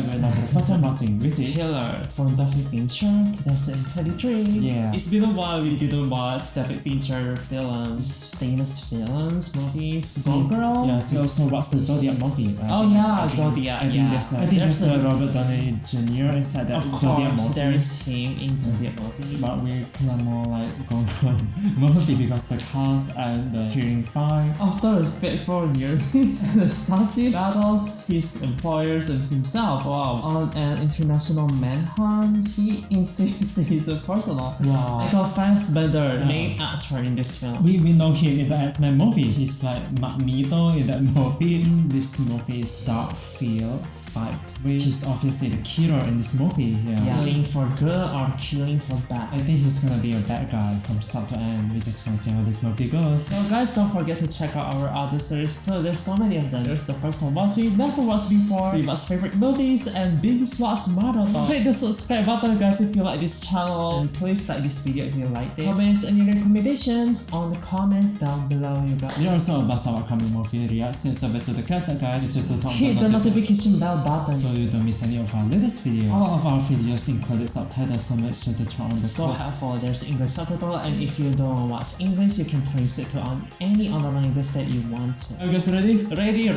we're not the first time watching Witty. Killer from David Fincher 2023. Yeah. It's been a while we didn't watch David Fincher films, famous films, movies. Gone Girl. Yeah, so also watched the Zodiac movie. Right? Oh yeah, Zodiac. I think there's a Robert Downey Jr. inside that Of Zodiac course, movie. there is him in Zodiac movie. But we kind of more like Gone Girl movie because the cast and the touring fine. After a fateful near miss, Sassy battles his employers and himself. Wow. On an international manhunt, he insists he's a personal. Wow. Michael Fassbender, main actor in this film. We know him in the X-Men movie. He's like Magneto in that movie. In this movie is dark fear fight. He's obviously the killer in this movie. Yeah. Killing for good or killing for bad. I think he's gonna be a bad guy from start to end. We just wanna see how this movie goes. So guys, don't forget to check out our other series too. There's so many of them. There's the first time watching, never watched before, Viva's favorite movies, and Biggest Watch Marathon. Click the subscribe button guys if you like this channel, and please like this video if you liked it. Comments and your recommendations on the comments down below you guys. We also about our upcoming movie reactions, so visit the content guys. It's just to turn Hit the notification bell button so you don't miss any of our latest video. All of our videos included subtitles, so make sure to turn on the so helpful. There's English subtitle, and if you don't watch English, you can translate to on any other language that you want to. Are you guys ready? Ready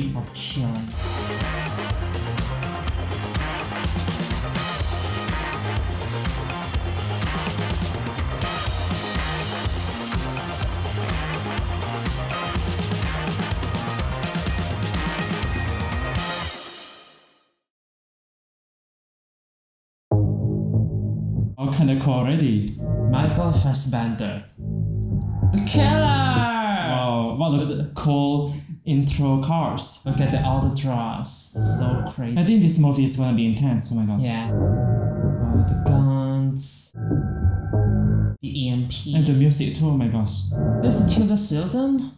for killing. All kinda cool already. Michael Fassbender, the killer. Wow, what a cool intro cars. Look at all the draws, so crazy. I think this movie is gonna be intense. Oh my gosh. Yeah. Wow, the guns, the EMP, And the music too. Oh my gosh. There's a Tilda Swinton.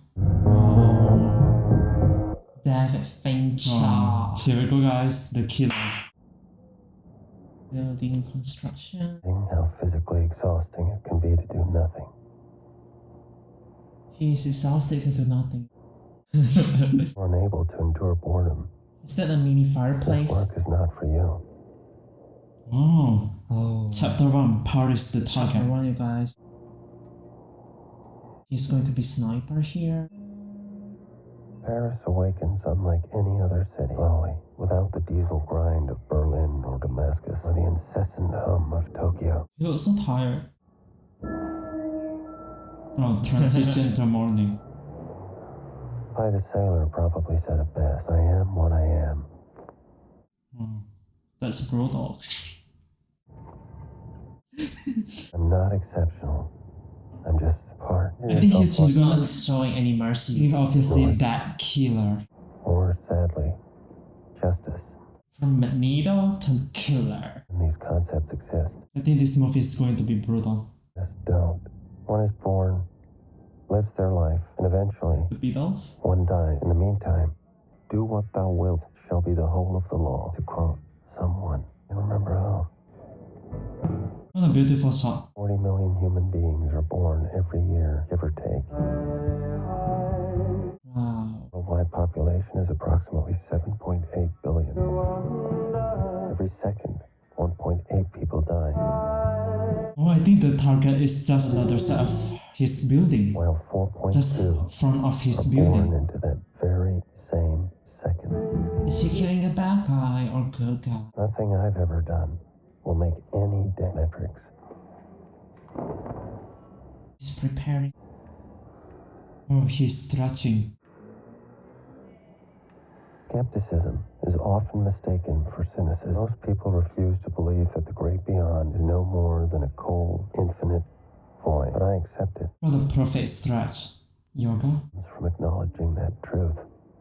Oh. David Fincher. Here we go, guys. The killer. Building construction. How physically exhausting it can be to do nothing. He is exhausted to do nothing. Unable to endure boredom. Is that a mini This fireplace? work is not for you. Oh. Oh. Chapter 1. Paris the Chapter target. 1, you guys. He's going to be sniper here. Paris awakens unlike any other city. Slowly, without the diesel grind of Berlin or Damascus, or the incessant hum of Tokyo. He looks so tired. Oh, transition to morning. Why the sailor probably said it best. I am what I am. That's brutal. I'm not exceptional. I'm just part. I think he's He's gonna not showing any mercy. be obviously that killer. Or, sadly, justice. From Magneto to killer. And these concepts exist. I think this movie is going to be brutal. Just don't. One is born, lives their life, and eventually The Beatles? one dies. In the meantime, do what thou wilt shall be the whole of the law. To quote someone, and remember who. What a beautiful shot. 40 million human beings are born every year, give or take. Wow. The worldwide population is approximately 7.8 billion. Every second, 1.8 people die, Oh, I think the target is just another side of his building. while 4.2 Just front of his are born building. into that very same second. Is he killing a bad guy or good guy? Nothing I've ever done will make any metrics. He's preparing. Oh, he's stretching. Skepticism is often mistaken for cynicism. Most people refuse to believe that the great beyond is no more than a cold, infinite void. But I accept it. What a perfect stretch. Yoga? From acknowledging that truth,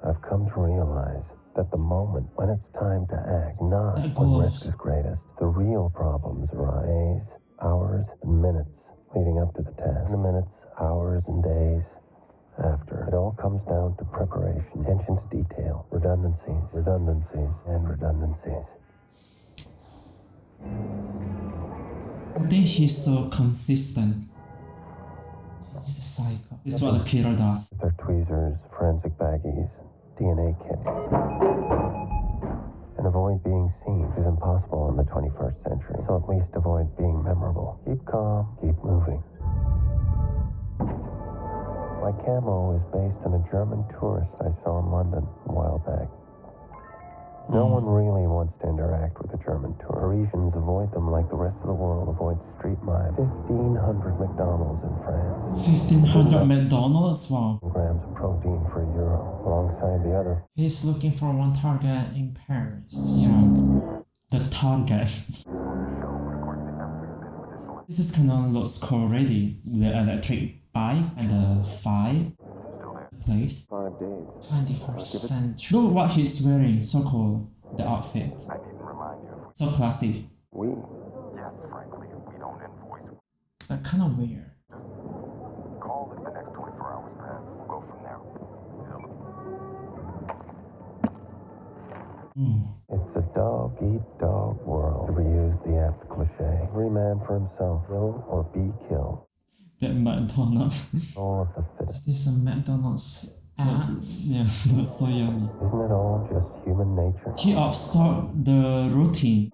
I've come to realize that the moment when it's time to act, not That when gloves. risk is greatest. The real problems arise days, hours, and minutes leading up to the task. And the minutes, hours, and days after. It all comes down to preparation, attention to detail, redundancies, and redundancies. I think he's so consistent. He's a psycho. This is what the killer does. Their tweezers, forensic baggies, DNA kit. 21st century, so at least avoid being memorable. Keep calm, keep moving. My camo is based on a German tourist I saw in London a while back. No one really wants to interact with a German tourist. Parisians avoid them like the rest of the world avoids street mimes. 1,500 McDonald's in France. 1,500 McDonald's? Wow. Grams of protein for €1, alongside the other. He's looking for one target in Paris. Yeah. The target. This is kind of looks cool already. The electric bike and the fire place. 5 days. 21st century. Look what he's wearing. So cool. The outfit. I didn't remind you. So classy. We Yes, frankly, we don't invoice. They're kind of weird. Call if the next 24 hours pass. We'll go from there. It's a dog-eat-dog world. To reuse the apt cliche, every man for himself, kill or be killed. The McDonald's. All of the fittest. Is this a McDonald's ad? Yeah, that's so yummy. Isn't it all just human nature? He absorbed the routine.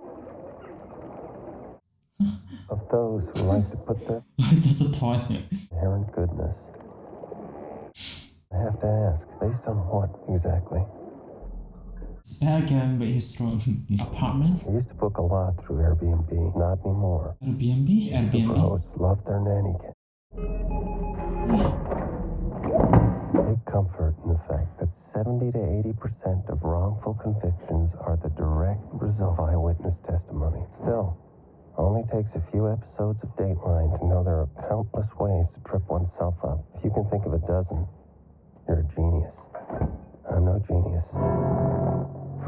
Of those who like to put their Just a toy. inherent goodness. I have to ask, based on what exactly? It's back again with his own apartment. I used to book a lot through Airbnb, not anymore. Airbnb? The Airbnb? hosts love their nanny cam. Take comfort in the fact that 70 to 80% of wrongful convictions are the direct result of eyewitness testimony. Still, only takes a few episodes of Dateline to know there are countless ways to trip oneself up. If you can think of a dozen, you're a genius. I'm no genius.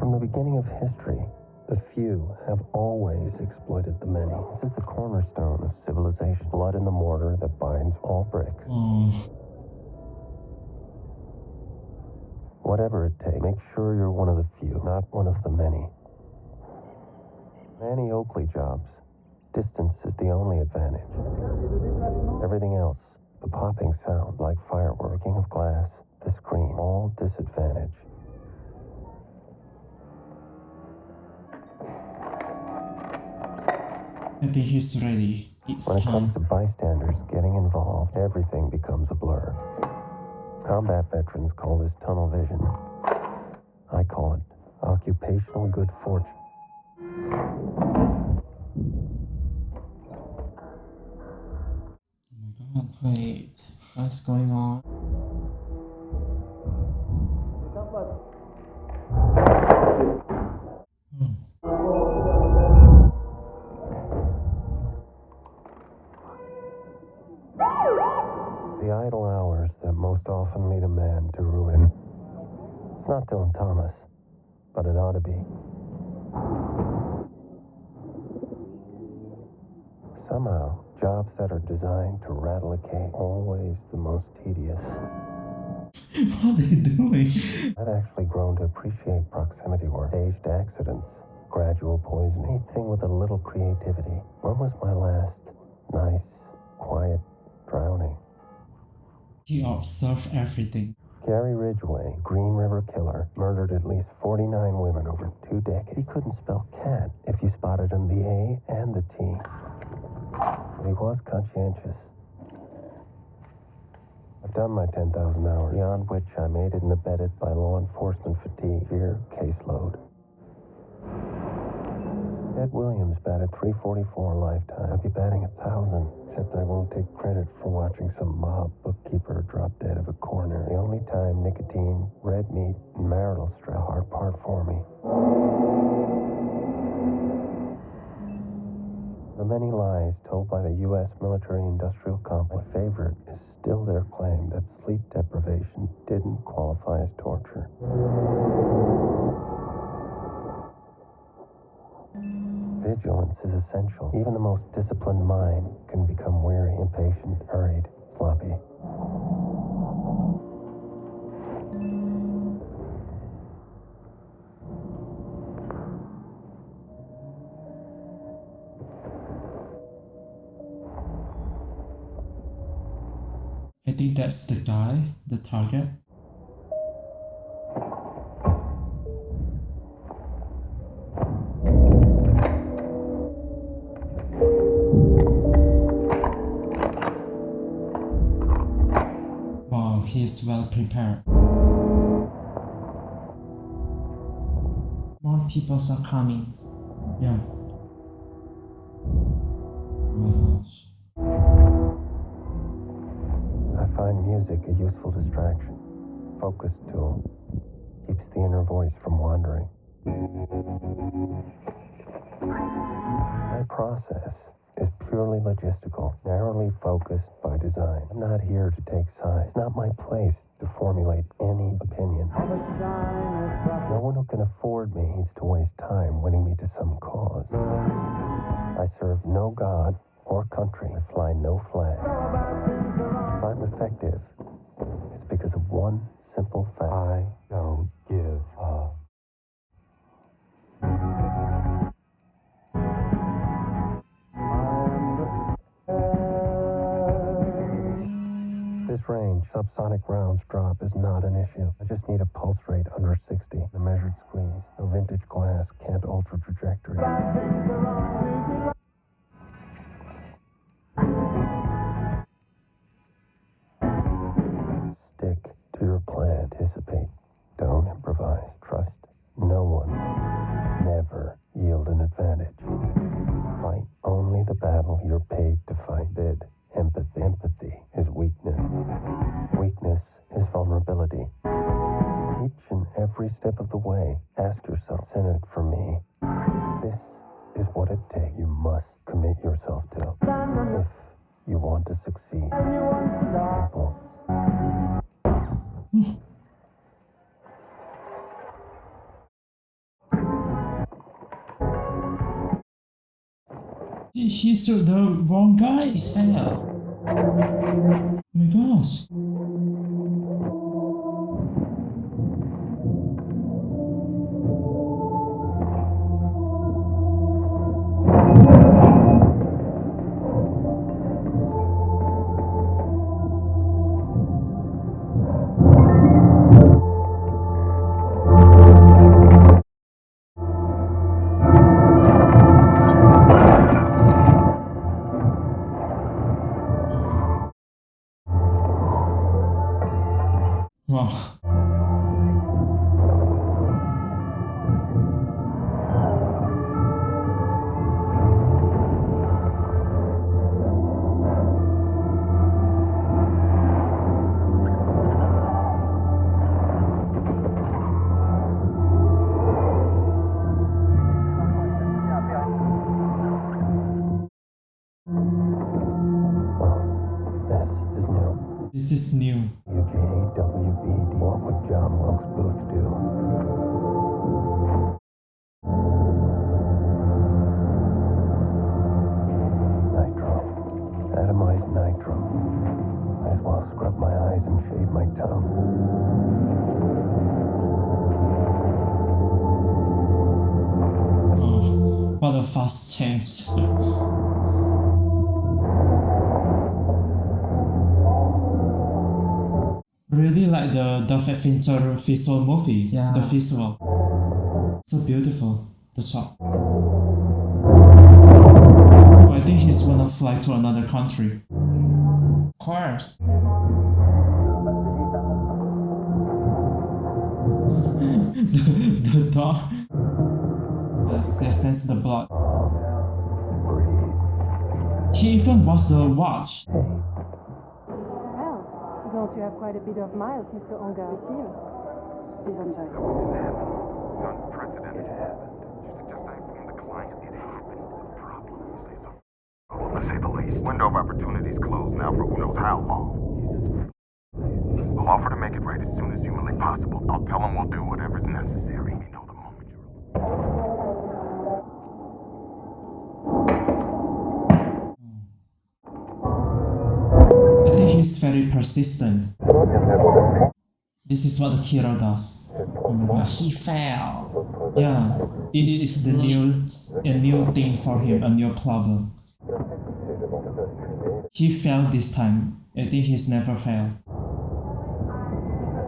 From the beginning of history, the few have always exploited the many. This is the cornerstone of civilization, blood in the mortar that binds all bricks. Oh, Whatever it takes, make sure you're one of the few, not one of the many. Manny Oakley jobs. Distance is the only advantage. Everything else, the popping sound like fireworking of glass, the scream, all disadvantage. I think he's ready. It's When it time. comes to bystanders getting involved, everything becomes a blur. Combat veterans call this tunnel vision. I call it occupational good fortune. Oh my god. Wait, what's going on? The idle hours that most often lead a man to ruin. It's not Dylan Thomas, but it ought to be. Somehow, jobs that are designed to rattle a cage always the most tedious. What are they doing? I've actually grown to appreciate proximity work, staged accidents, gradual poisoning, anything with a little creativity. When was my last nice, quiet drowning? He observed everything. Gary Ridgway, Green River Killer, murdered at least 49 women over 2 decades. He couldn't spell cat if you spotted him the A and the T. But he was conscientious. I've done my 10,000 hours, beyond which I'm aided and abetted by law enforcement fatigue, fear, caseload. Ed Williams batted .344 lifetime. I'll be batting 1,000, except I won't take credit for watching some mob bookkeeper drop dead of a coronary. The only time nicotine, red meat, and marital stress are part for me. The many lies told by the U.S. military-industrial complex, my favorite is still their claim that sleep deprivation didn't qualify as torture. Vigilance is essential. Even the most disciplined mind can become weary, impatient, hurried, sloppy. I think that's the guy, the target. he is well prepared. More people are coming. Yeah. Oh my gosh. I find music a useful distraction, focus tool, keeps the inner voice from wandering. My process is purely logistical, narrowly focused by design. I'm not here to take sides. It's not my place to formulate any opinion. No one who can afford me needs to waste time winning me to some cause. I serve no god or country. I fly no flag. If I'm effective, it's because of one simple fact. I don't give up. This range, subsonic rounds drop is not an issue. I just need a pulse rate under 60, a measured squeeze. No vintage glass can't alter trajectory. Stick to your plan. Anticipate. Don't improvise. Trust no one. Never yield an advantage. Fight only the battle you're paid to fight. Bid empathy. Empathy is weakness. Weakness is vulnerability. Each and every step of the way, ask yourself, in it for me. This is what it takes. You must commit yourself to. If you want to succeed. Simple. He's the wrong guy. He's failed. Oh my gosh. Wow. This is new. This is new. UJWBD. What would John Wilkes Booth do? Nitro. Atomized nitro. Might as well scrub my eyes and shave my tongue. Oh, what a fast change. Really like the David Fincher visual movie. Yeah. The visual. So beautiful. The shot. Oh, I think he's gonna fly to another country. Of course. The dog. Yes, they sense the blood. Breathe. He even was the watch. Hey. Well, don't you have quite a bit of miles, Mr. Ongar? Receive. Please enjoy. This happened. It's unprecedented. It happened. You suggest I inform the client it happened? It's a problem. You say so. Problem, to say the least. Window of opportunity is closed now for who knows how long. I'll offer to make it right as soon as humanly possible. I'll tell him we'll do whatever's necessary. You know the moment you're... I think he's very persistent. This is what the hero does. Oh my gosh. He failed. Yeah, it is a new thing for him, a new problem. He failed this time. I think he's never failed.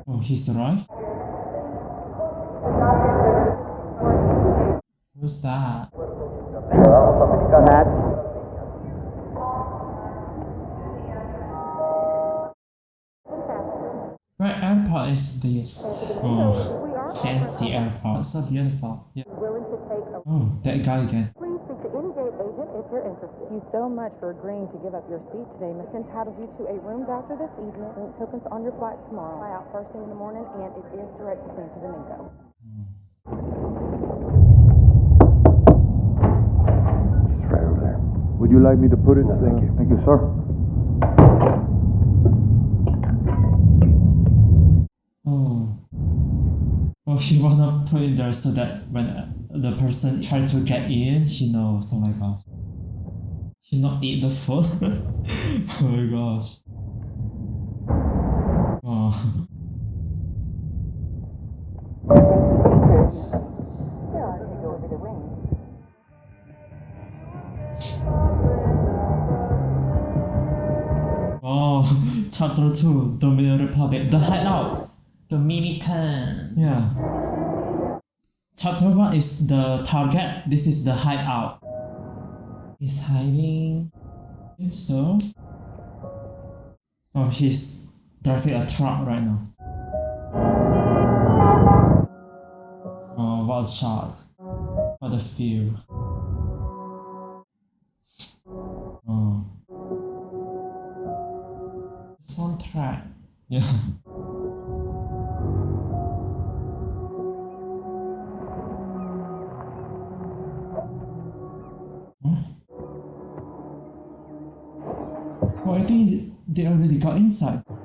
Oh, he's arrived? Who's that? What is this? Oh, fancy airport. So beautiful. Yeah. Willing to take a Oh, that guy again. Please speak to in-gate agent if you're interested. Thank you so much for agreeing to give up your seat today. Miss entitles you to a room doctor this evening. Drink tokens on your flight tomorrow. Fly out first thing in the morning, and it is direct to Santo Domingo. Just right over there. Would you like me to put it? No, thank you. Thank you, sir. Oh. Oh, he wanna put it there so that when the person try to get in, he knows. Oh my gosh. He not eat the food. Oh my gosh. Oh. Oh, chapter 2, Dominican Republic, the hideout. Dominican. Yeah. Chapter 1 is the target, this is the hideout. He's hiding. I think so. Oh, he's driving a truck right now. Oh, what a shot. What a feel. Oh. It's on track. Yeah. Oh, I think they already got inside. Oh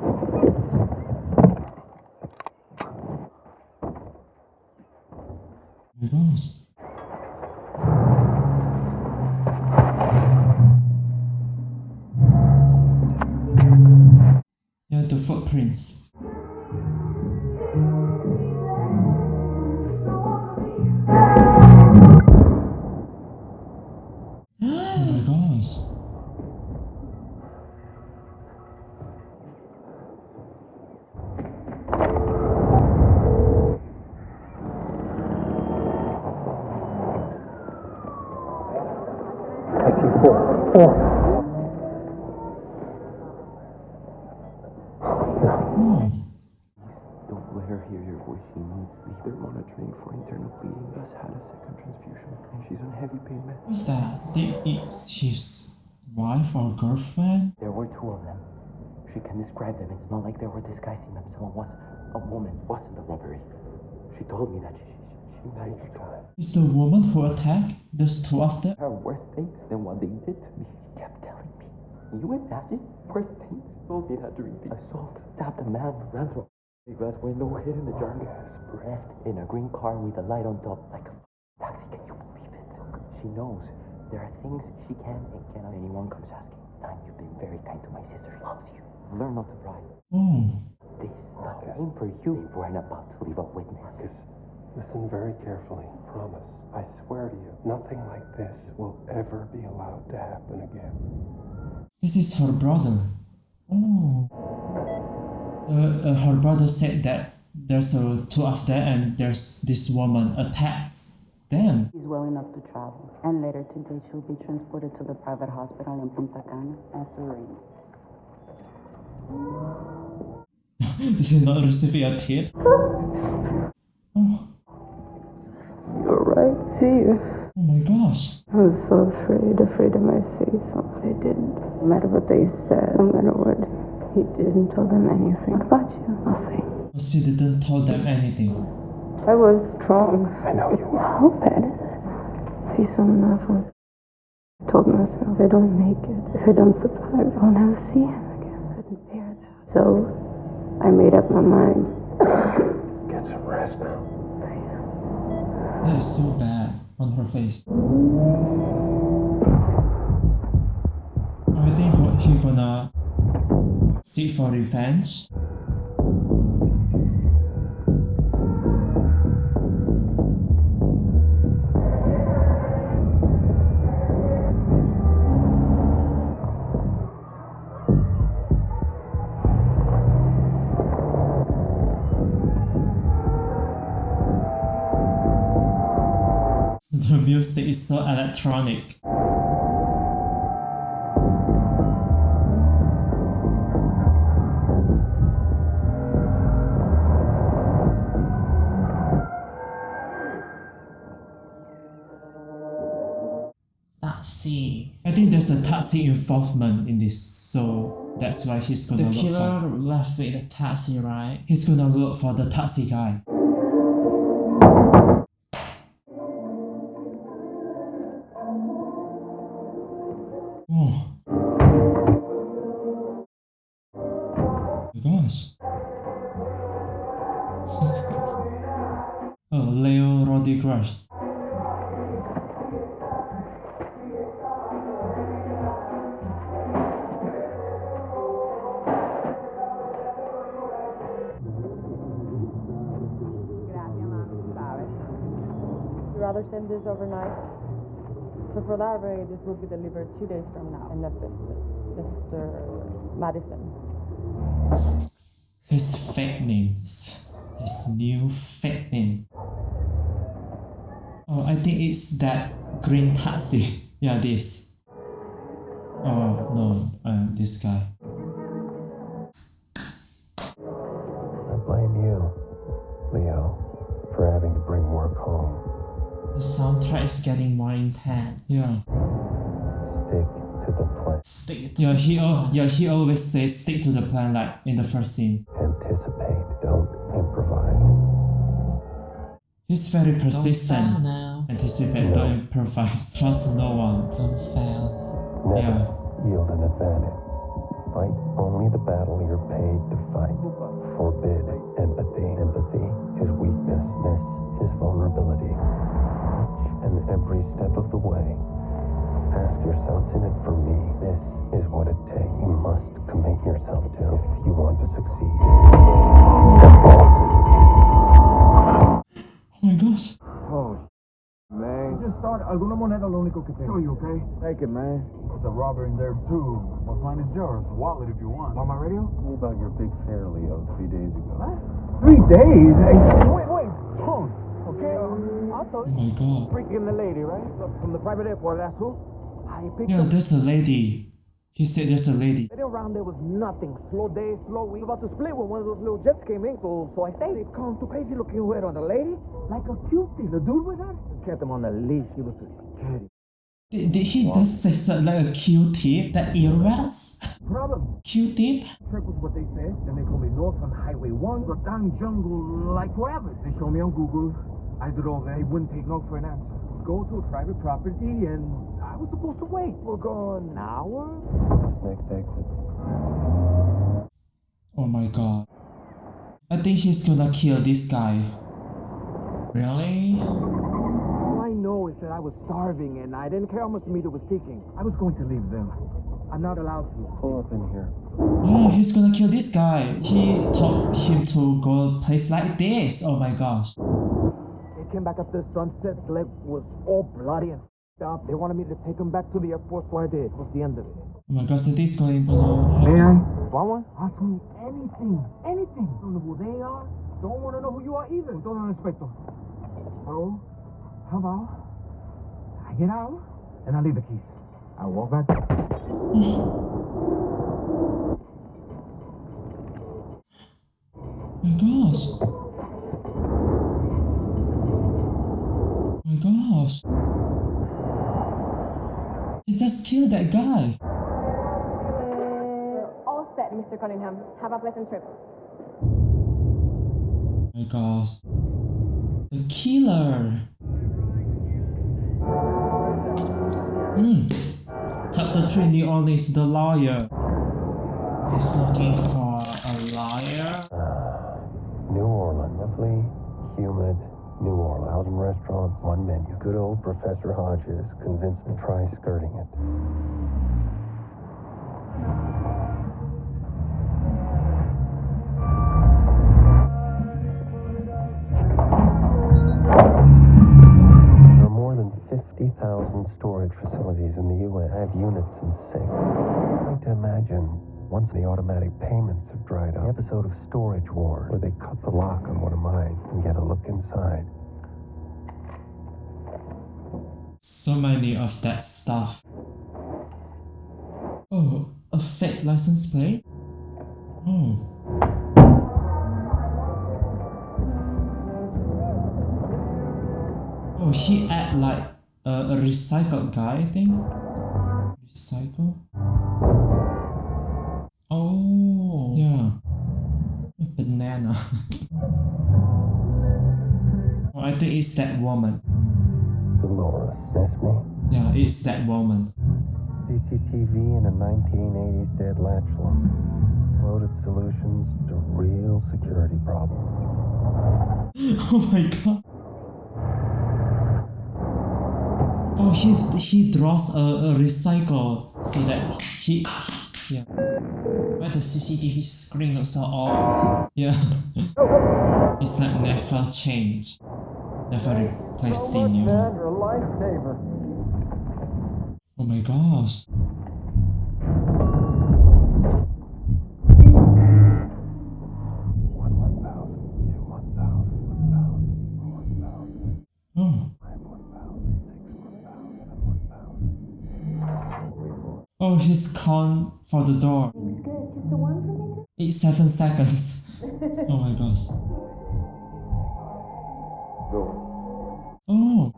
my gosh. Yeah, the footprints. Oh my gosh. I see four. Oh. Don't let her hear your voice. She needs sleep. They're monitoring for internal bleeding. Just had a second transfusion, and she's on heavy pain med. What's that? It's his wife or girlfriend? There were two of them. She can describe them. It's not like they were disguising themselves. A woman wasn't a robbery. She told me that she married her daughter. Is the woman who attacked those two of them? There are worse things than what they did to me. She kept telling me. You imagine worse things? Told me that during the assault. Stabbed a man, ran through a glass window, hid in the jungle. Left in a green car with a light on top, like a taxi. Can you believe it? Look, she knows there are things she can and cannot. Anyone comes asking. Time, you've been very kind to my sister. She loves you. Learn not to pry. Oh. This, the aim for you. They weren't about to leave a witness. Marcus, listen very carefully. Promise. I swear to you, nothing like this will ever be allowed to happen again. This is her brother. Oh. Her brother said that there's two of them and there's this woman attacks them. She's well enough to travel, and later today she'll be transported to the private hospital in Punta Cana as arranged. This is not receiving a tip. Oh. You're right. See you. Oh my gosh. I was so afraid I might say something I didn't. No matter what they said, no matter what he didn't tell them anything. What about you? Nothing. She didn't tell them anything. I was strong. I know you are. How bad is it? See, soon enough, I told myself if I don't make it, if I don't survive, I'll never see him again. I couldn't bear that. So I made up my mind. Get some rest now. That is so bad on her face. I think he gonna seek for revenge. The music is so electronic. taxi. I think there's a taxi involvement in this, so that's why he's The gonna look killer for. left with the taxi, right? He's gonna look for the taxi guy. Oh. My gosh. Oh, Leo Rodriguez. You'd rather send this overnight? So for that rate, this will be delivered 2 days from now in Memphis, Mr. Madison. His fake names. His new fake name. Oh, I think it's that green taxi. Yeah, this. Oh, no, this guy. I blame you, Leo, for having to bring work home. The soundtrack is getting more intense. Yeah. Stick to the plan. Stick to Yeah, the he always says stick to the plan like in the first scene. Anticipate, don't improvise. He's very Don't fail persistent. now. Anticipate, don't improvise. Trust no one. Don't fail now. Never Yeah. yield an advantage. Fight only the battle you're paid to fight. Forbid empathy. Empathy is weakness. This is vulnerability. Each and every step of the way, ask yourself, what's in it for me? This is what it takes. You must commit yourself to if you want to succeed. Oh my gosh. Oh, man. Just start. Alguna moneda lo único que tengo. Sure, you okay? Take it, man. There's a robber in there, too. What's mine is yours. Wallet if you want. Want my radio? Tell me about your big fare, Leo, 3 days ago. What? 3 days? Hey, wait. Don't. Okay? I'll tell Oh my god. Freaking the lady, right? From the private airport, that's who? I picked Yeah, up. there's a lady. He said there's a lady. Sitting around there was nothing. Slow day, slow week. About to split when one of those little jets came in, so I stayed. They calm too crazy looking weird on the lady. Like a cutie. The dude with her? Kept him on the leash. He was scared. Did he just say something like a Q-tip? That earwax? Problem. Q-tip? Trip was what they said. Then they told me north on Highway 1, the dang jungle, like forever. They showed me on Google. I did all that. They wouldn't take no for an answer. Go to a private property, and I was supposed to wait. We're going an hour? This next exit. Oh my god. I think he's gonna kill this guy. Really? All I know is that I was starving, and I didn't care how much meat it was taking. I was going to leave them. I'm not allowed to. Pull up in here. Oh, he's gonna kill this guy. He told him to go a place like this. Oh my gosh. They came back after sunset. The leg was all bloody and up. They wanted me to take him back to the airport, so I did. It was the end of it. Oh my gosh, is this going to know? Man, want one? Ask me anything. Anything. Don't know who they are. Don't want to know who you are either. Todo respeto. So, how about I get out and I leave the keys. I walk back. Oh my gosh. Oh my gosh. He just killed that guy. All set, Mr. Cunningham. Have a pleasant trip. Oh my gosh. The killer. Chapter 3, New Orleans, the lawyer. He's looking for a liar. New Orleans. Lovely, humid New Orleans. 1,000 restaurants, one menu. Good old Professor Hodges convinced me to try skirting it. There are more than 50,000 storage facilities in the U.S. I have units in 6. I like to imagine once the automatic payments have dried up, the episode of Storage Wars, where they cut the lock on one of mine and get a look inside. So many of that stuff. Oh, a fake license plate? Oh. Oh, he act like a recycled guy, I think. Recycle? Oh, yeah. A banana. Oh, I think it's that woman. Dolores, miss me? Yeah, it's that woman. CCTV in a 1980s dead latch lock. Loaded solutions to real security problems. Oh my god. Oh, he draws a recycle so that he yeah. But the CCTV screen looks so old. Yeah. It's like never change. Never replace the new. You're a lifesaver. Oh my gosh. Oh. Oh, he's count for the door. Things good. Just the one for me? It's 7 seconds. Oh my gosh. Oh.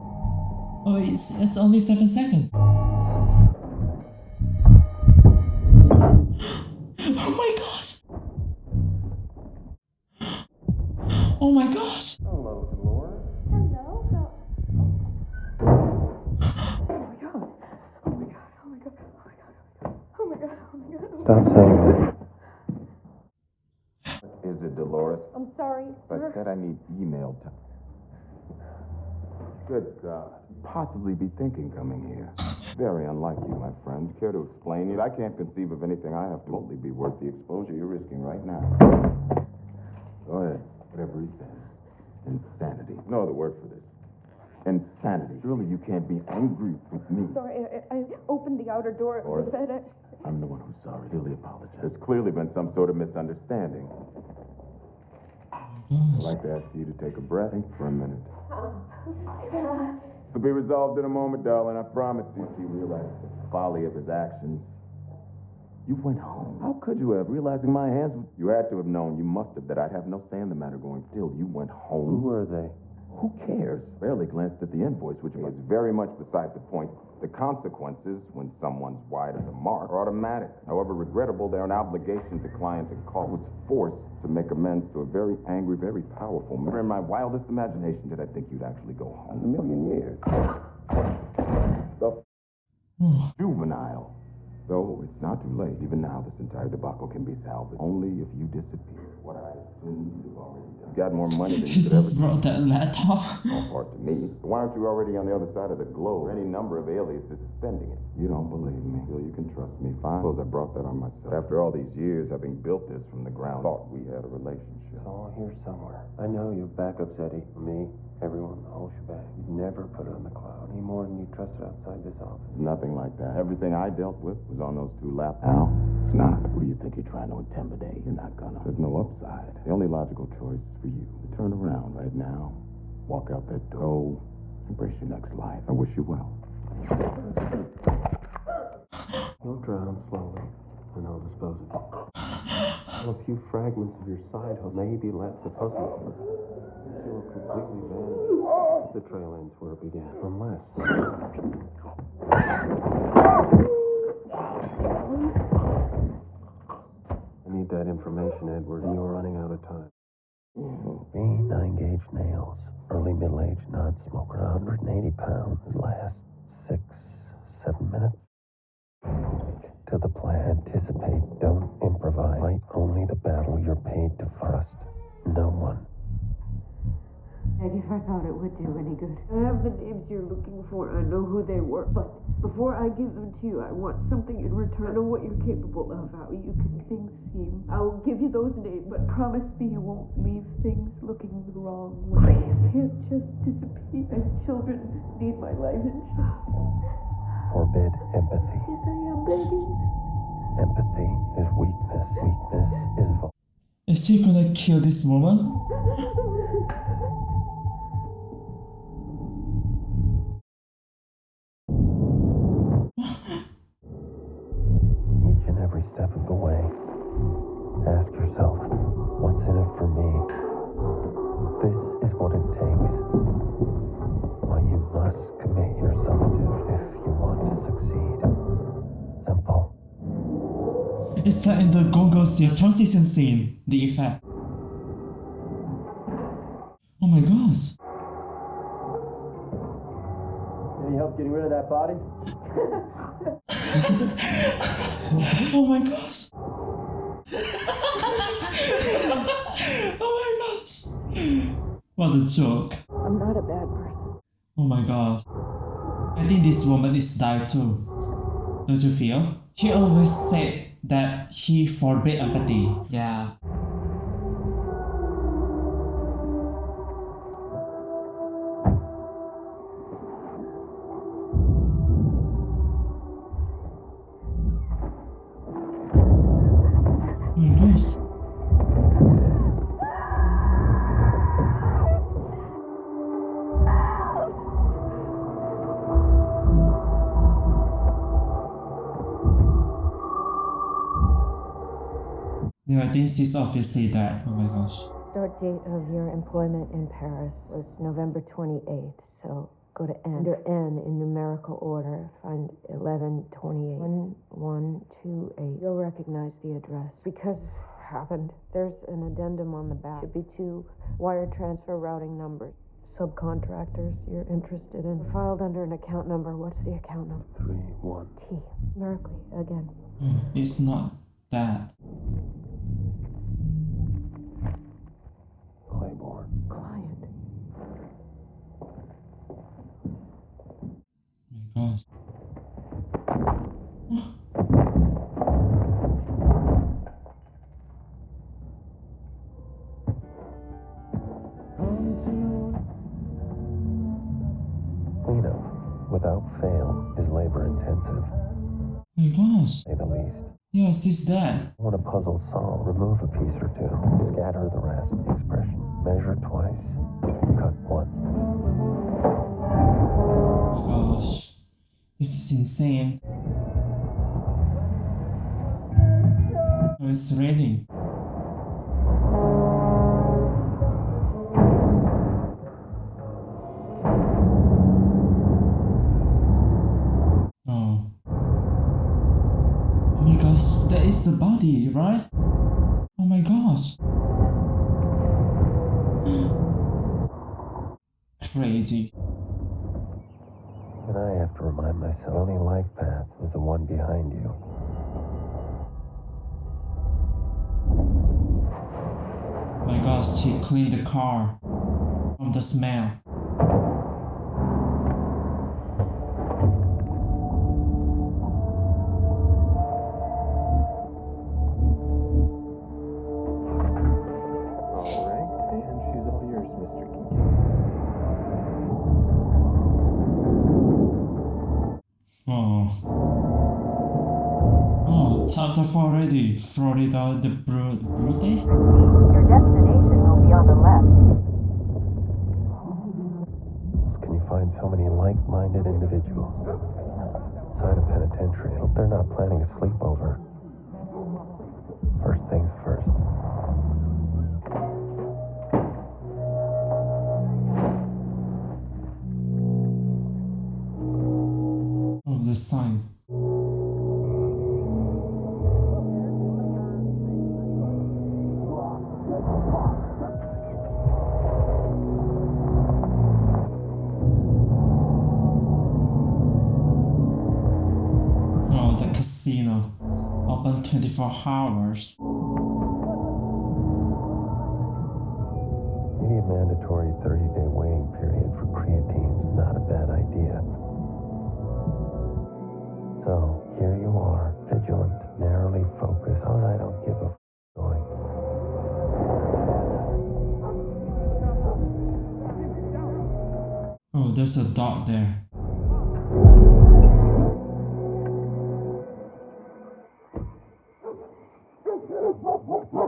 Oh, it's only 7 seconds. Oh my gosh. Oh my gosh. Hello, Dolores. Hello. Stop saying that. Is it Dolores? I'm sorry, I sir. said I need email time. Good God. Possibly be thinking coming here. Very unlike you, my friend. Care to explain it? I can't conceive of anything I have to only be worth the exposure you're risking right now. Go ahead. Whatever he says. Insanity. No other word for this. Insanity. Surely you can't be angry with me. Sorry, I opened the outer door. Doris, I'm the one who's sorry. Really apologize. There's clearly been some sort of misunderstanding. I'd like to ask you to take a breath. Think for a minute. It'll be resolved in a moment, darling. I promise you. Once he realized the folly of his actions, you went home. How could you have? Realizing my hands, you had to have known. You must have that I'd have no say in the matter going still. You went home. Who were they? Who cares? Barely glanced at the invoice, which was very much beside the point. The consequences, when someone's wide of the mark, are automatic. However regrettable, they're an obligation to client and call. I was forced to make amends to a very angry, very powerful man. Never in my wildest imagination did I think you'd actually go home. In a million years. The juvenile. Though it's not too late. Even now, this entire debacle can be salvaged. Only if you disappear. What I assumed you'd have already done. You got more money than He you could ever just brought that laptop. All part to me. Why aren't you already on the other side of the globe? Any number of aliases spending it. You don't believe me. Feel you can trust me. Fine. Suppose I brought that on myself. After all these years, having built this from the ground, thought we had a relationship. It's all here somewhere. I know you have backups, Eddie. Me, everyone, the whole shebang. You'd never put it on the cloud any more than you trusted outside this office. It's nothing like that. Everything I dealt with was on those two laps. Now, it's not. Who do you think you're trying to intimidate? You're not gonna. There's no upside. The only logical choice is for you to turn around right now, walk out that door, embrace your next life. I wish you well. You'll drown slowly, and I'll dispose of you. A few fragments of your side hole may be left to puzzle. This will completely vanish. The trail ends where it began, unless... I need that information, Edward, and you're running out of time. Me, 9-gauge nails. Early middle-aged non-smoker, 180 pounds. Last 6, 7 minutes. To the plan. Anticipate, don't improvise. Fight only the battle you're paid to trust. No one. If I thought it would do any good. I have the names you're looking for. I know who they were. But before I give them to you, I want something in return of what you're capable of, how you can things seem. I'll give you those names, but promise me you won't leave things looking the wrong way. Please. Can't just disappear. And children need my life insurance. Forbid empathy. Yes, I am begging. Empathy is weakness. Weakness is Is he gonna kill this woman? Each and every step of the way, ask yourself, what's in it for me? This is what it takes. Why you must commit yourself It's like in the Gongo scene, transition scene, the effect. Oh my gosh. Any help getting rid of that body? Oh my gosh. Oh my gosh. What a joke. I'm not a bad person. Oh my gosh. I think this woman is die too. Don't you feel? She always said that she forbade empathy. Yeah. Oh my gosh. Yeah, I think she's obviously dead. Oh my gosh. Start date of your employment in Paris was November 28th, so go to N. Under N in numerical order, find 1128. 1128. You'll recognize the address. Because it happened, there's an addendum on the back. Should be 2 wire transfer routing numbers. Subcontractors you're interested in. Filed under an account number. What's the account number? 31. T. Numerically, again. It's not that. Claiborne. Client. Oh my gosh. Cleanup, without fail, is labor intensive, Oh my gosh. say the least. Yes, he's dead. Want a puzzle solved? Remove a piece or two. Scatter the rest. Expression. Measure twice. Cut once. Oh my gosh. This is insane. Oh, it's raining. Oh. Oh my gosh, that is the body, right? Oh my gosh. Crazy. And I have to remind myself, the only life path is the one behind you. Oh my gosh, he cleaned the car from the smell. All right, and she's all yours, Mr. Kiki. Oh. Oh, chapter 4 already. Florida, the Brute? Your destination will be on the left. Can you find so many like-minded individuals? Inside a penitentiary. Hope they're not planning a sleepover. First things first. Oh, the sign. Oh, the casino. Open 24 hours. Maybe a mandatory 30-day waiting period for creatine's not a bad idea. So, here you are, vigilant, narrowly focused. How's I don't give a going? Oh, there's a dog there.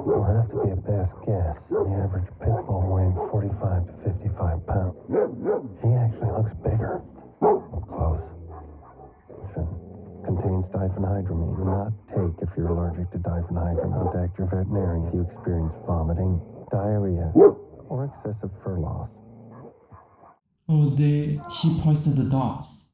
You'll have to be a best guess. The average pit bull weighing 45 to 55 pounds. He actually looks bigger. Close. Contains diphenhydramine. Do not take if you're allergic to diphenhydramine. Contact your veterinarian if you experience vomiting, diarrhea, or excessive fur loss. Oh, she poisoned the dogs.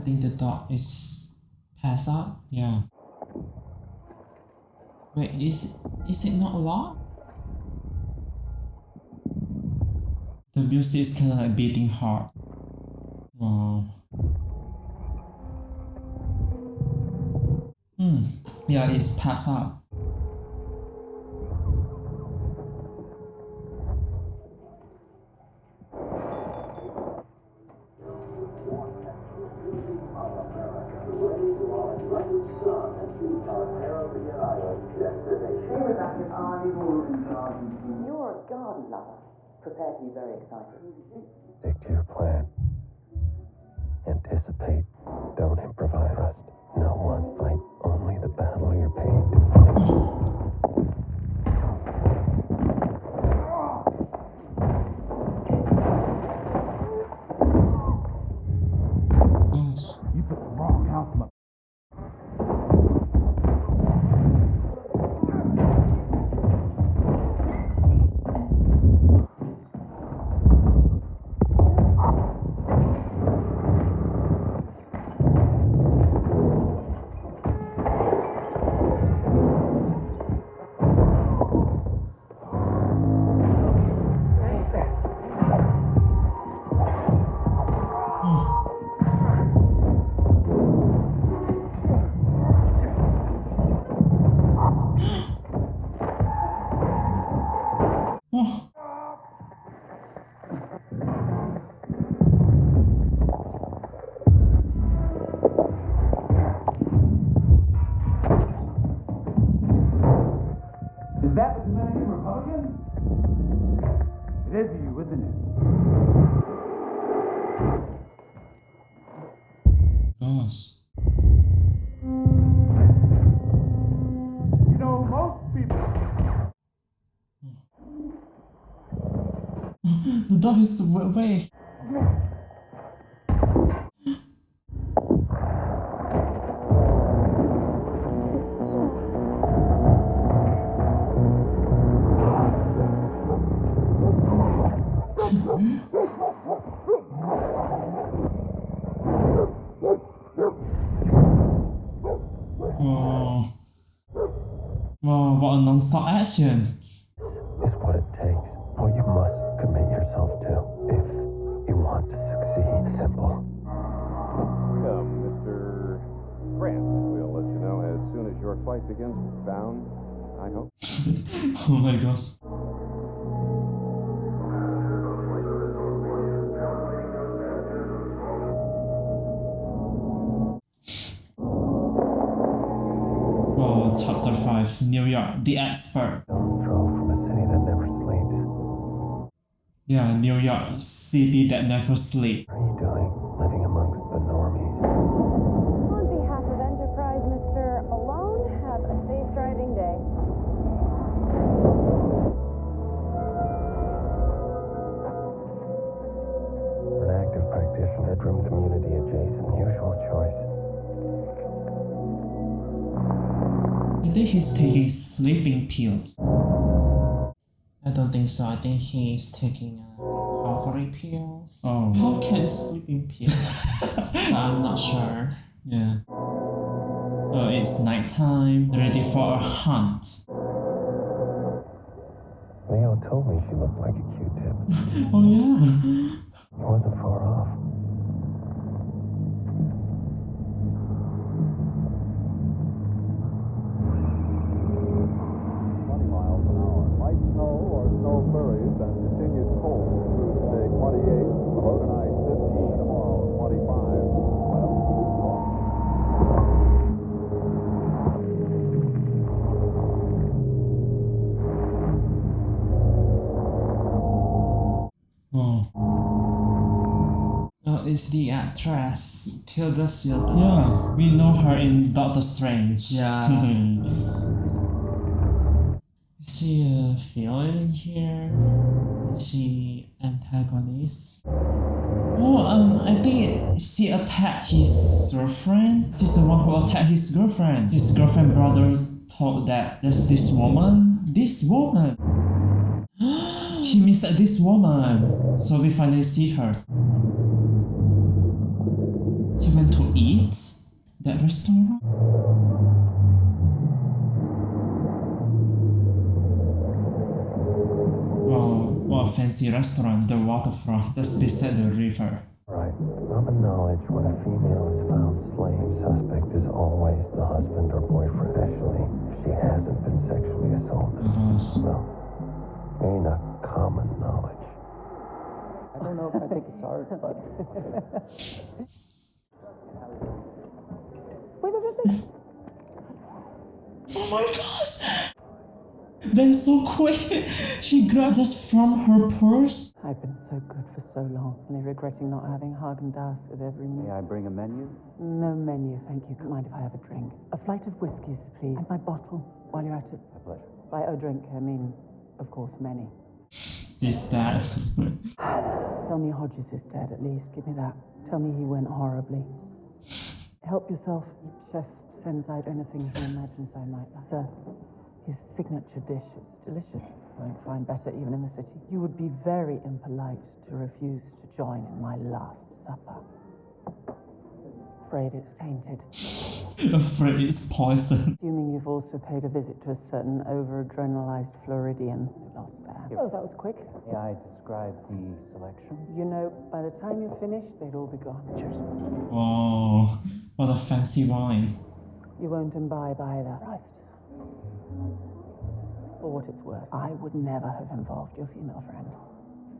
think the dog is passed out. Yeah. Wait, is it not locked? The music is kind of like beating hard. Wow. Yeah, it's passed out. You're a garden lover. Prepare to be very excited. Stick to your plan. Anticipate. Don't improvise. Trust no one. Fight only the battle you're paid to fight. Yes. You put the wrong house in my... Oh. Is that the Dominican Republican? It is you, isn't it? Gosh. You know, most people... The dog is away. Whoa. Wow, what a non-stop action. Is what it takes. What you must commit yourself to if you want to succeed. Simple. Mr. Grant, we'll let you know as soon as your flight begins. Bound, I hope. Oh my gosh. Oh, chapter 5, New York, the expert. Stone's throw from a city that never sleeps. Yeah, New York, city that never sleeps. What are you doing? Living amongst the normies. On behalf of Enterprise, Mr. Malone, have a safe driving day. An active practitioner, bedroom community adjacent, usual choice. I think he's taking sleeping pills. I don't think so. I think he's taking recovery pills. Oh. How can sleeping pills? I'm not sure. Yeah. Oh, it's nighttime, ready for a hunt. Leo told me she looked like a Q-tip. Oh yeah. He wasn't far off. Light snow or snow flurries and continued cold through today 28. Low tonight 15. Tomorrow 25. Oh. Oh, it's the actress Tilda Swinton. Yeah, we know her in Doctor Strange. Yeah. Is she a villain in here? Is she antagonist? Oh, I think she attacked his girlfriend. She's the one who attacked his girlfriend. His girlfriend brother told that there's this woman. This woman! He missed this woman. So we finally see her. She went to eat. That restaurant? Wow, what a fancy restaurant, the waterfront, just beside the river. Right. Common knowledge when a female is found slain, suspect is always the husband or boyfriend, especially if she hasn't been sexually assaulted. Well, maybe not common knowledge. I don't know if I think it's art, but... Oh my gosh! They're so quick! She grabbed just from her purse. I've been so good for so long, only regretting not having Haagen-Dazs with every meal. May I bring a menu? No menu, thank you. Mind if I have a drink? A flight of whiskies, please. And my bottle, while you're at it. My pleasure. By a drink, I mean, of course, many. This, that. Tell me Hodges is dead, at least. Give me that. Tell me he went horribly. Help yourself. Chef sends out anything he imagines I might like. Sir, his signature dish is delicious. Won't find better even in the city. You would be very impolite to refuse to join in my last supper. Afraid it's tainted. Afraid it's poison. Assuming you've also paid a visit to a certain over-adrenalized Floridian who lost there. Oh, that was quick. May I describe the selection? You know, by the time you're finished, they'd all be gone. Cheers. Wow, what a fancy wine. You won't imbibe either. Christ. For what it's worth, I would never have involved your female friend.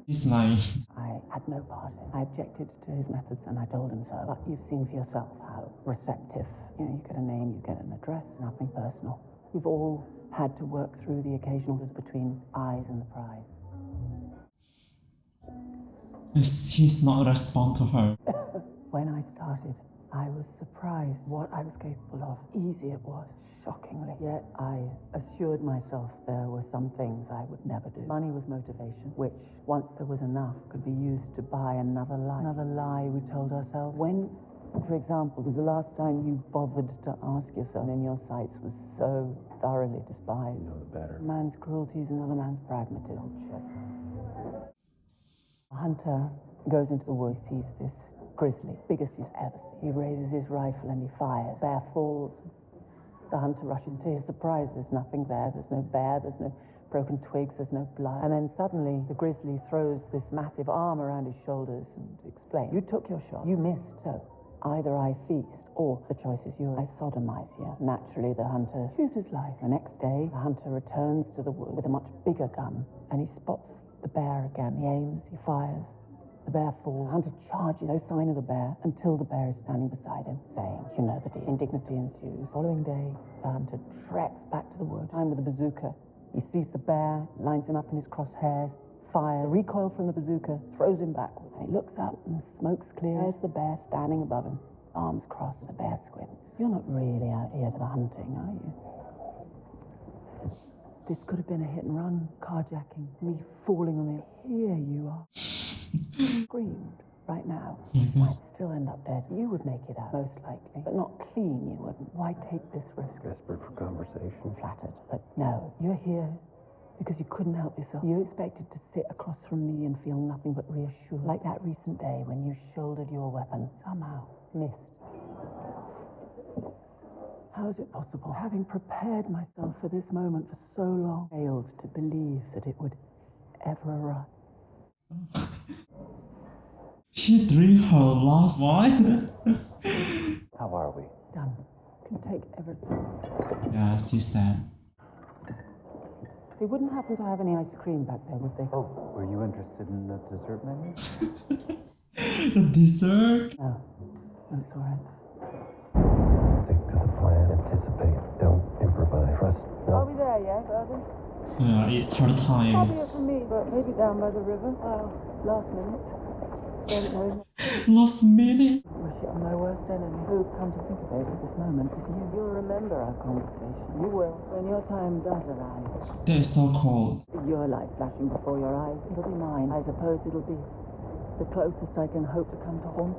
This line. I had no part in it. I objected to his methods and I told him so. But you've seen for yourself how receptive. You know, you get a name, you get an address, nothing personal. We've all had to work through the occasionals between eyes and the prize. He's not respond to her. When I started, I was surprised what I was capable of. Easy it was, shockingly. Yet I assured myself there were some things I would never do. Money was motivation, which, once there was enough, could be used to buy another lie. Another lie we told ourselves. When, for example, was the last time you bothered to ask yourself in your sights was so thoroughly despised? You know the better. Man's cruelty is another man's pragmatism. A hunter goes into the woods, sees this grizzly, biggest he's ever seen. He raises his rifle and he fires. Bear falls. The hunter rushes. To his surprise, there's nothing there. There's no bear, there's no broken twigs, there's no blood. And then suddenly, the grizzly throws this massive arm around his shoulders and explains, you took your shot, you missed, so either I feast or the choice is yours. I sodomize you. Naturally, the hunter chooses life. The next day, the hunter returns to the wood with a much bigger gun and he spots the bear again. He aims, he fires. The bear falls. The hunter charges, no sign of the bear, until the bear is standing beside him, saying, you know the deal. Indignity ensues. Following day, the hunter treks back to the wood, time with a bazooka. He sees the bear, lines him up in his crosshairs, fires, recoil from the bazooka, throws him backward. And he looks up and the smoke's clear. There's the bear standing above him, arms crossed. The bear squints. You're not really out here for the hunting, are you? This could have been a hit and run, carjacking, me falling on the... Here you are. Screamed right now. Might still end up dead. You would make it out, most likely, but not clean you wouldn't. Why take this risk? Desperate for conversation. Flattered, but no. You're here because you couldn't help yourself. You expected to sit across from me and feel nothing but reassured. Like that recent day when you shouldered your weapon. Somehow missed. How is it possible? Having prepared myself for this moment for so long, failed to believe that it would ever arrive. She drank her last wine? How are we? Done. Can take everything. Yeah, she said. They wouldn't happen to have any ice cream back there, would they? Oh, were you interested in the dessert menu? The dessert? No. No, it's all right. Stick to the plan. Anticipate. Don't improvise. Trust. Are No. we there yet, Irvin? Yeah, it's her Far be time. it from me, but maybe down by the river. Last minute. Don't know. Last minute? Wish it on my worst enemy. Who, come to think of it, at this moment is you. You'll remember our conversation. You will. When your time does arrive. That is so cold. Your life flashing before your eyes. It'll be mine. I suppose it'll be the closest I can hope to come to haunt.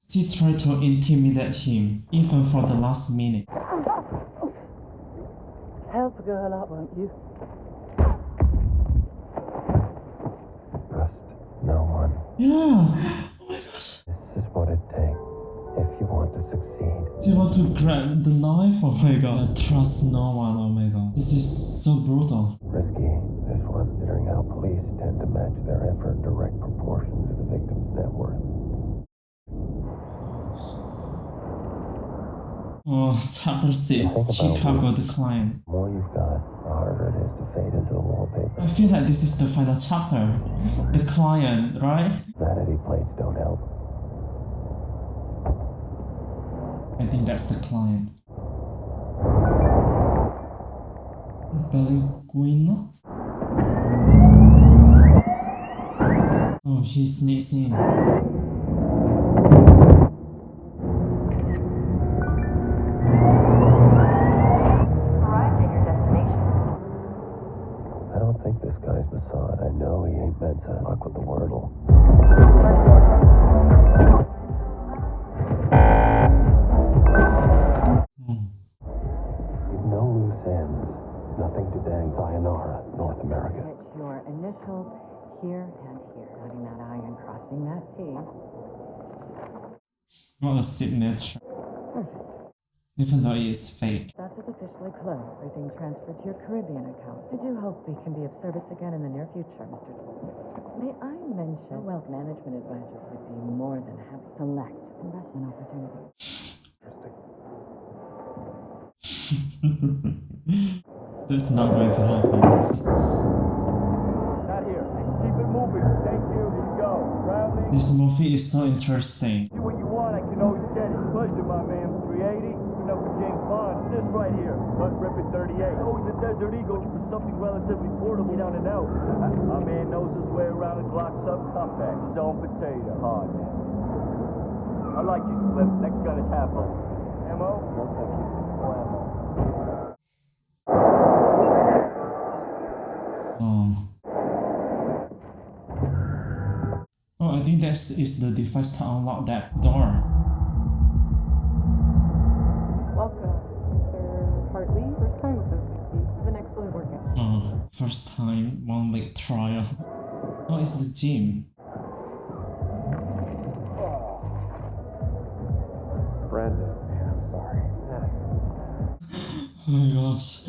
She tried to intimidate him, even for the last minute. Help a girl up, won't you? Trust no one. Yeah! Oh my gosh! This threatened the knife. Oh my god. Trust no one. Oh my god. This is so brutal. Risky, this one, considering how police tend to match their effort in direct proportion to the victim's net worth. Oh, chapter 6, Chicago, the client. The more you've got, the harder it is to fade into the wallpaper. I feel like this is the final chapter. The client, right? Vanity plates don't help. I think that's the client. Pellegrino? Oh, he sneaks in. Arrived at your destination. I don't think this guy's Mossad. I know he ain't meant to fuck with the Wordle. Leave no loose ends. Nothing to dang. Sayonara, North America. Get your initials here and here. Dotting that I and crossing that T. Not a signature. Even though it is fake. That is officially closed. Everything transferred to your Caribbean account. I do hope we can be of service again in the near future, Mr. May I mention, wealth management advisors would be more than happy to select investment opportunities. That's not going to happen. Not here. Keep it moving. Thank you. Here you go. Rounding. This movie is so interesting. Do what you want. I can always get it. Pleasure, my man. 380. Enough for James Bond. This right here. But rip it 38. Always a Desert Eagle looking for something relatively portable down and out. My man knows his way around a Glock subcompact. His own potato. Hard, man. I like you, Slim. Next gun is half on. Ammo? No, thank you. No ammo. Oh, I think that is the device to unlock that door. Welcome, Mr. Hartley. First time with OCC. Have an excellent workout. Oh, first time, 1 week trial. Oh, it's the gym. Brandon, man, I'm sorry. Oh my gosh.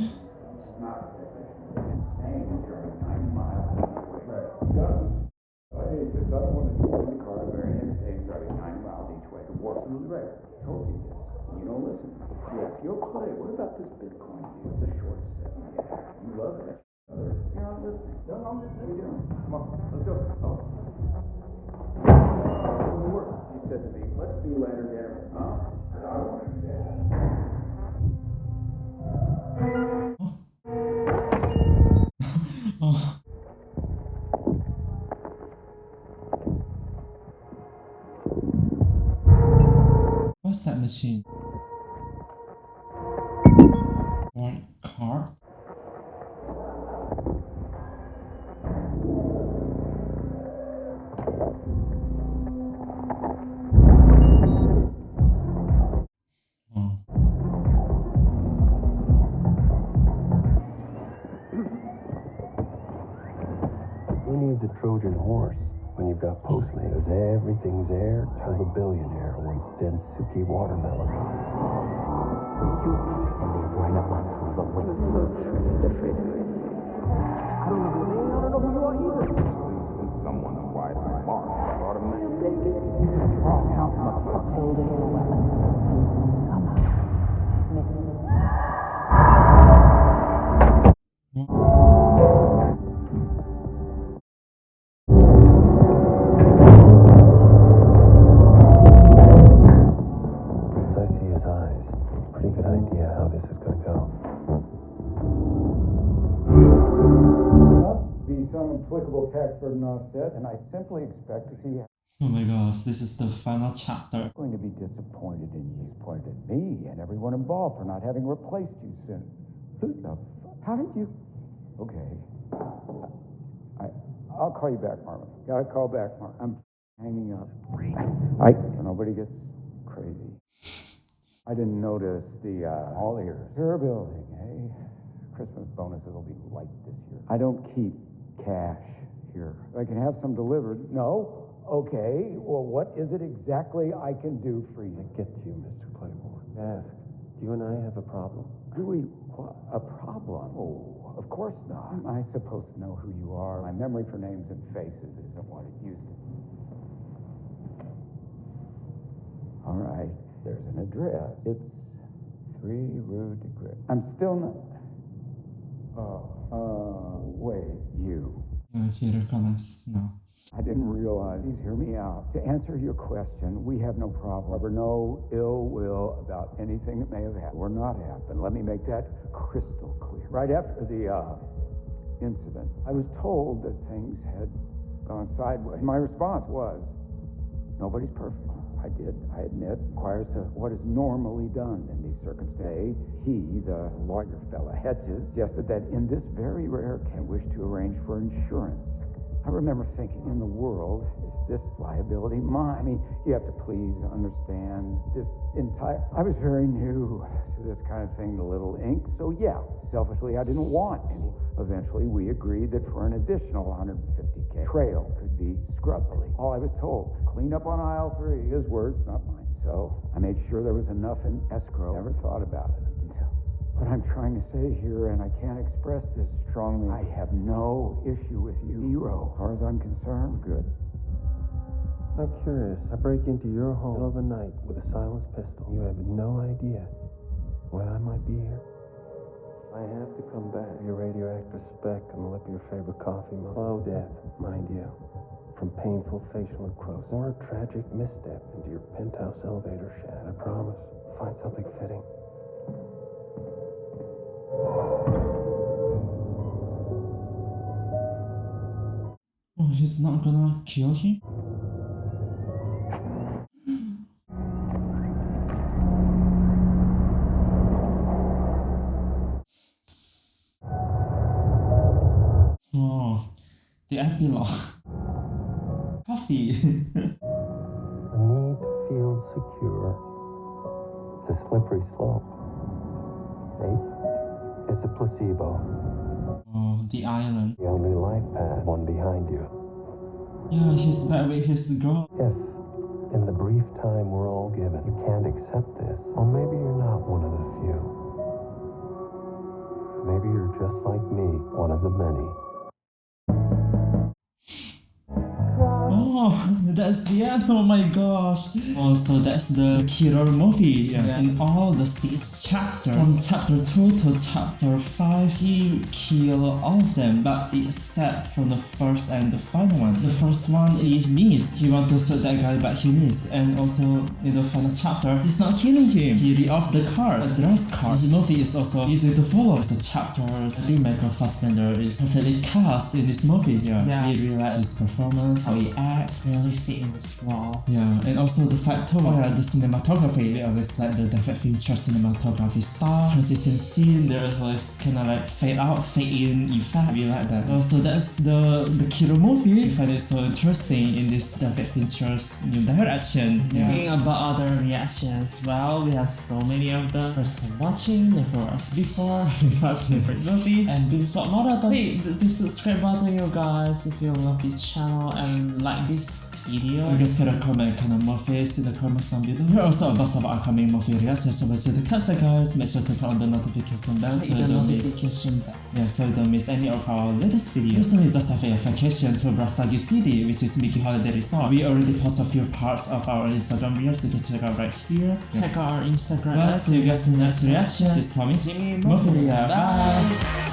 Hey, since I wanted to get in the car the very next day and driving 90 miles each way to Warsaw, New York. Told you this. You don't listen. Yes, yo, Clay, what about this Bitcoin deal? It's a short set. Yeah, you love it. You're not listening. No, I'm listening. What are you doing? Come on, let's go. Oh. He said to me, let's do Lantern Dinner. Huh? I don't want to do that. Oh. What's that machine? White car? Who needs a Trojan horse when you've got Postmates? Because everything's air till the billionaire wants Densuki watermelon. You and they right up on some of them. I'm so afraid of myself. I don't know your name. I don't know who you are either. When someone's wide mark, automatically. Wrong house, motherfucker. Holding a weapon. Somehow. As I see his eyes, pretty good idea how this is going to go. Must be some applicable tax burden offset, and I simply expect to see Oh my gosh, this is the final chapter. going to be disappointed in you. Disappointed in me and everyone involved for not having replaced you soon. Who the fuck? How did you? Okay. I'll call you back, Marvin. Gotta call back, Marvin. I'm hanging up. So nobody gets crazy. I didn't notice the all ears. Your building, eh? Christmas bonuses will be light this year. I don't keep cash here. I can have some delivered. No? Okay. Well, what is it exactly I can do for you? I get to you, Mr. Claiborne. Ask, do You and I have a problem. Do we? What? A problem? Oh, of course not. Am I supposed to know who you are? My memory for names and faces isn't what it used to be. All right, there's an address. It's 3 Rue de Gris. I'm still not... wait, you. He recognized now. I didn't realize. Please hear me out. To answer your question, we have no problem. However, no ill will about anything that may have happened or not happened. Let me make that crystal clear. Right after the incident, I was told that things had gone sideways. My response was, nobody's perfect. I admit, inquires to what is normally done in these circumstances. He, the lawyer fella, Hedges, suggested that in this very rare case, I wish to arrange for insurance. I remember thinking, in the world, is this liability mine? I mean, you have to please understand this entire... I was very new to this kind of thing, the little ink, so yeah, selfishly, I didn't want any. Eventually, we agreed that for an additional $150K, trail could be scrubbly. All I was told, clean up on aisle 3, his words, not mine. So I made sure there was enough in escrow. Never thought about it until... What I'm trying to say here, and I can't express this strongly, I have no issue with you, hero. As far as I'm concerned, good. I'm curious. I break into your home in the middle of the night with a silenced pistol. You have no idea why I might be here. I have to come back. Your radioactive speck on the lip of your favorite coffee mug. Slow death, mind you. From painful facial necrosis. Or a tragic misstep into your penthouse elevator shaft. I promise. Find something fitting. Oh, he's not gonna kill him? Oh, the epilogue. Coffee. The need to feel secure. It's a slippery slope. It's a placebo. Oh, the island. The only life path, one behind you. Yeah, he's back with his girl. If, in the brief time we're all given, you can't accept this, or maybe you're not one of the few. Maybe you're just like me, one of the many. Oh, that's the end. Oh my gosh. Oh, so that's the Killer movie. Yeah. In all the 6 chapters, from chapter 2 to chapter 5, he killed all of them, but except from the first and the final one. The first one, he missed. He wanted to shoot that guy, but he missed. And also, in the final chapter, he's not killing him. He read off the card, the dress card. This movie is also easy to follow. The chapters, the Michael Fassbender is perfectly cast in this movie. Yeah. He really liked his performance, how he acts, really fit in this role. Yeah, and also the fact too, the cinematography, we always like the David Fincher cinematography style. Transition scene, there's always kind of like fade out, fade in effect. We like that. Also, that's the Killer movie. I find it so interesting in this David Fincher's new direction. Thinking about other reactions, well, we have so many of them. First time watching, never watched before, because favorite movies, and Binge Swap Marathon. Hey, the subscribe button, you guys, if you love this channel and like this video. You guys can comment kind of movies in the comments down below. We're also about some upcoming movie reactions, so make sure to catch it, guys. Make sure to turn on the notification bell so you don't miss any of our latest videos. Recently just have a vacation to Brastagi City, which is Mickey Holiday Resort. We already posted a few parts of our Instagram reels, so you can check out right here. Check out our Instagram. Well, see you guys in the next reaction. This is Tommy Jimmy Movie. Bye!